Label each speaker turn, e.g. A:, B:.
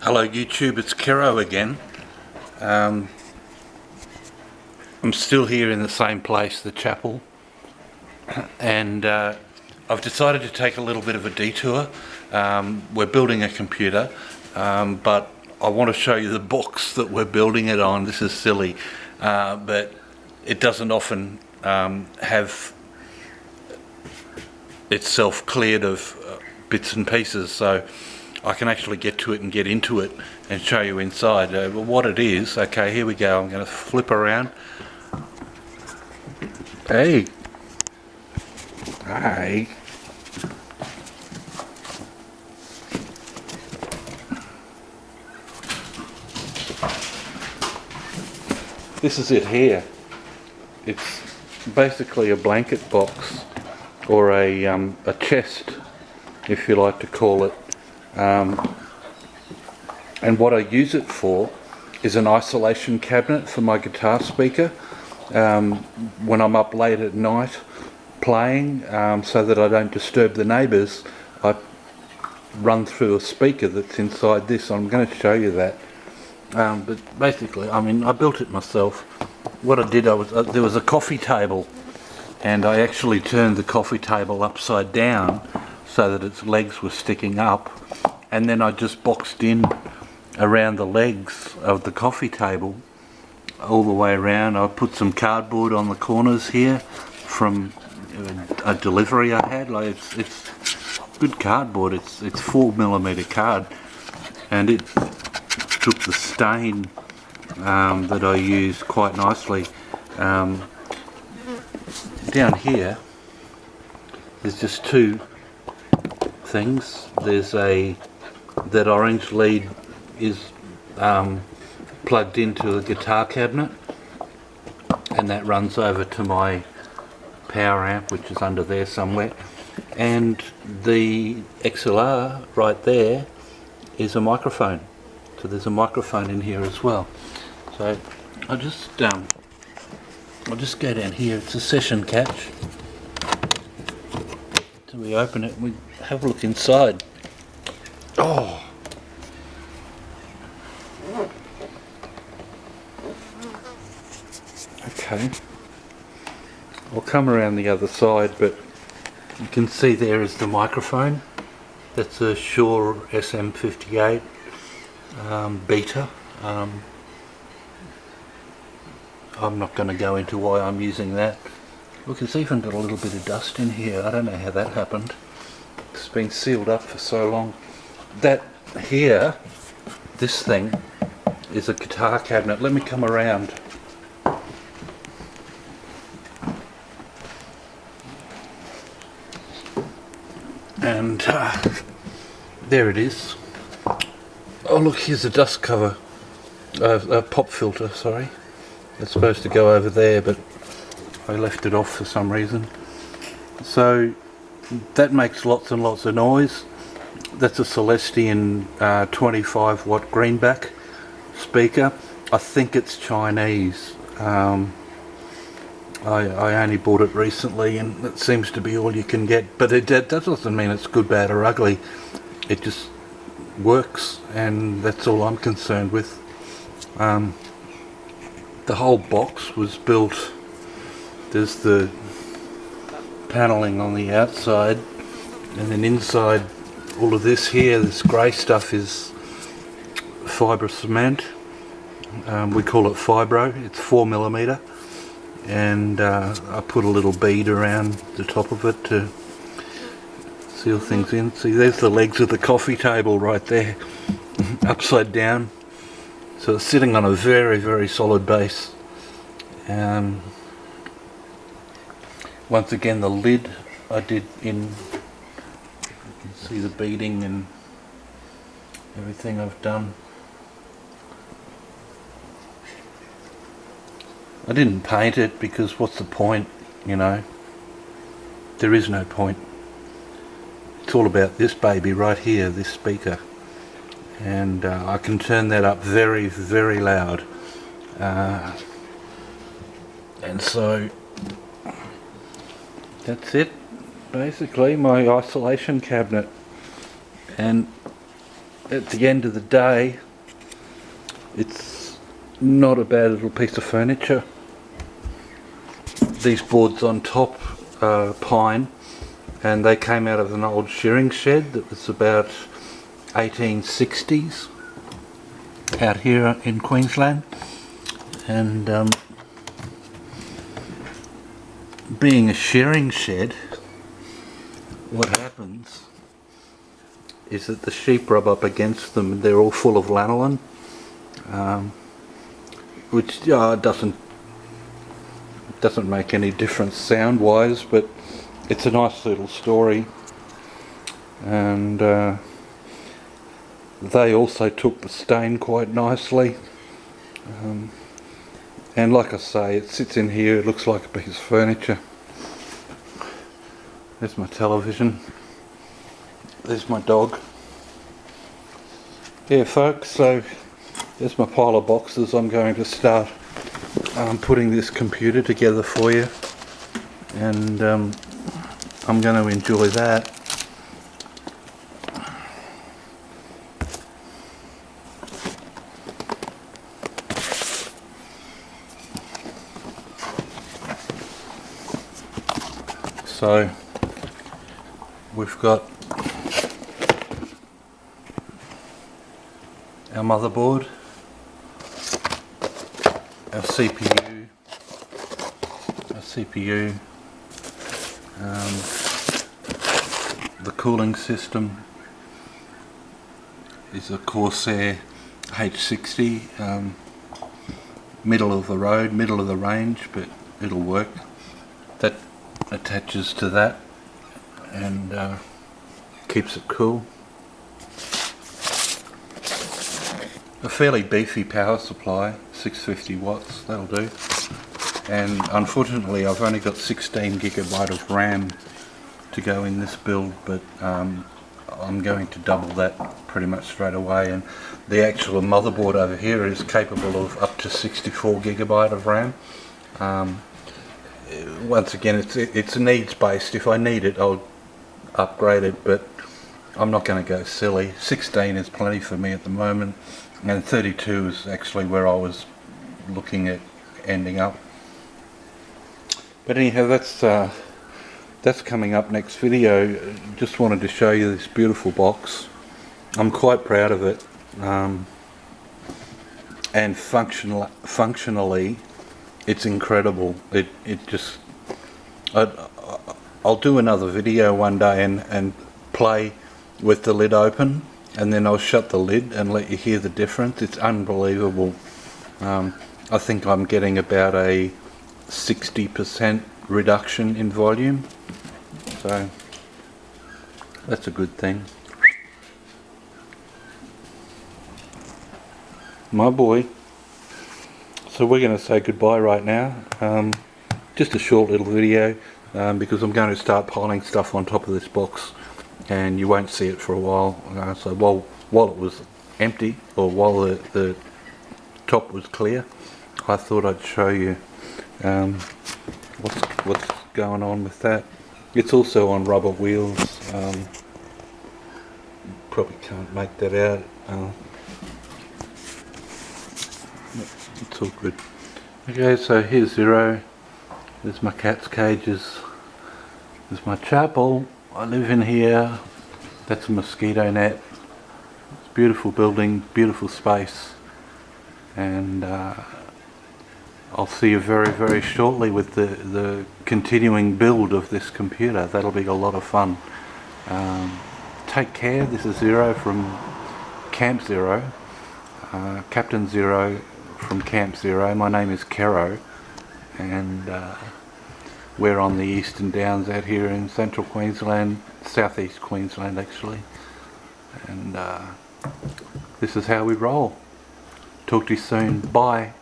A: Hello YouTube, it's Kero again. I'm still here in the same place, the chapel, and I've decided to take a little bit of a detour. We're building a computer, but I want to show you the box that we're building it on. This is silly, but it doesn't often have itself cleared of bits and pieces, so I can actually get to it and get into it and show you inside. What it is, okay, here we go. I'm going to flip around. Hey. Hey. This is it here. It's basically a blanket box, or a chest, if you like to call it. And what I use it for is an isolation cabinet for my guitar speaker. When I'm up late at night playing, so that I don't disturb the neighbours, I run through a speaker that's inside this. I'm going to show you that. But basically, I mean, I built it myself. What I did, there was a coffee table, and I actually turned the coffee table upside down so that its legs were sticking up, and then I just boxed in around the legs of the coffee table all the way around. I put some cardboard on the corners here from a delivery I had. Like it's good cardboard. It's 4mm card, and it took the stain that I used quite nicely. Down here there's just two things. There's that orange lead is plugged into the guitar cabinet, and that runs over to my power amp, which is under there somewhere, and the XLR right there is a microphone, so there's a microphone in here as well. So I'll just go down here. It's a session catch, so we open it and we have a look inside. Oh, okay, I'll come around the other side, but you can see there is the microphone. That's a Shure SM58 beta. I'm not going to go into why I'm using that. Look, it's even got a little bit of dust in here. I don't know how that happened. It's been sealed up for so long. That here, this thing, is a guitar cabinet. Let me come around. And there it is. Oh look, here's a dust cover, a pop filter, sorry. It's supposed to go over there, but I left it off for some reason. So that makes lots and lots of noise. That's a Celestion 25 watt greenback speaker. I think it's Chinese. I only bought it recently, and it seems to be all you can get, but that doesn't mean it's good, bad or ugly. It just works, and that's all I'm concerned with. The whole box was built. There's the paneling on the outside, and then inside all of this here, this grey stuff, is fibre cement. We call it Fibro. It's 4mm, and I put a little bead around the top of it to seal things in. See, there's the legs of the coffee table right there, upside down. So it's sitting on a very, very solid base. Once again, the lid I did in, you can see the beading and everything I've done. I didn't paint it because what's the point, you know? There is no point. It's all about this baby right here, this speaker. And I can turn that up very, very loud. And so that's it, basically, my isolation cabinet. And at the end of the day, it's not a bad little piece of furniture. These boards on top are pine, and they came out of an old shearing shed that was about 1860s out here in Queensland. And being a shearing shed, what happens is that the sheep rub up against them and they're all full of lanolin, which doesn't make any difference sound wise, but it's a nice little story. And they also took the stain quite nicely, and like I say, it sits in here, it looks like a piece of furniture. There's my television, there's my dog. Yeah folks, so there's my pile of boxes. I'm going to start putting this computer together for you, and I'm going to enjoy that. So we've got our motherboard, our CPU, the cooling system is a Corsair H60, middle of the road, middle of the range, but it'll work. That attaches to that and keeps it cool. A fairly beefy power supply, 650 watts, that'll do. And unfortunately I've only got 16 gigabyte of RAM to go in this build, but I'm going to double that pretty much straight away. And the actual motherboard over here is capable of up to 64 gigabyte of RAM. Once again, it's needs based. If I need it, I'll upgrade it, but I'm not going to go silly. 16 is plenty for me at the moment, and 32 is actually where I was looking at ending up. But anyhow, that's coming up next video. Just wanted to show you this beautiful box. I'm quite proud of it, and functionally it's incredible. It just, I'll do another video one day and play with the lid open, and then I'll shut the lid and let you hear the difference. It's unbelievable. I think I'm getting about a 60% reduction in volume, so that's a good thing. My boy. So we're going to say goodbye right now. Just a short little video, because I'm going to start piling stuff on top of this box, and you won't see it for a while. So while it was empty, or while the top was clear, I thought I'd show you what's going on with that. It's also on rubber wheels. Probably can't make that out. It's all good. Okay, so here's Zero. There's my cat's cages. There's my chapel. I live in here. That's a mosquito net. It's a beautiful building, beautiful space, and I'll see you very, very shortly with the continuing build of this computer. That'll be a lot of fun. Take care. This is Zero from Camp Zero, Captain Zero from Camp Zero. My name is Kero, and we're on the Eastern Downs out here in central Queensland, southeast Queensland actually, and this is how we roll. Talk to you soon. Bye.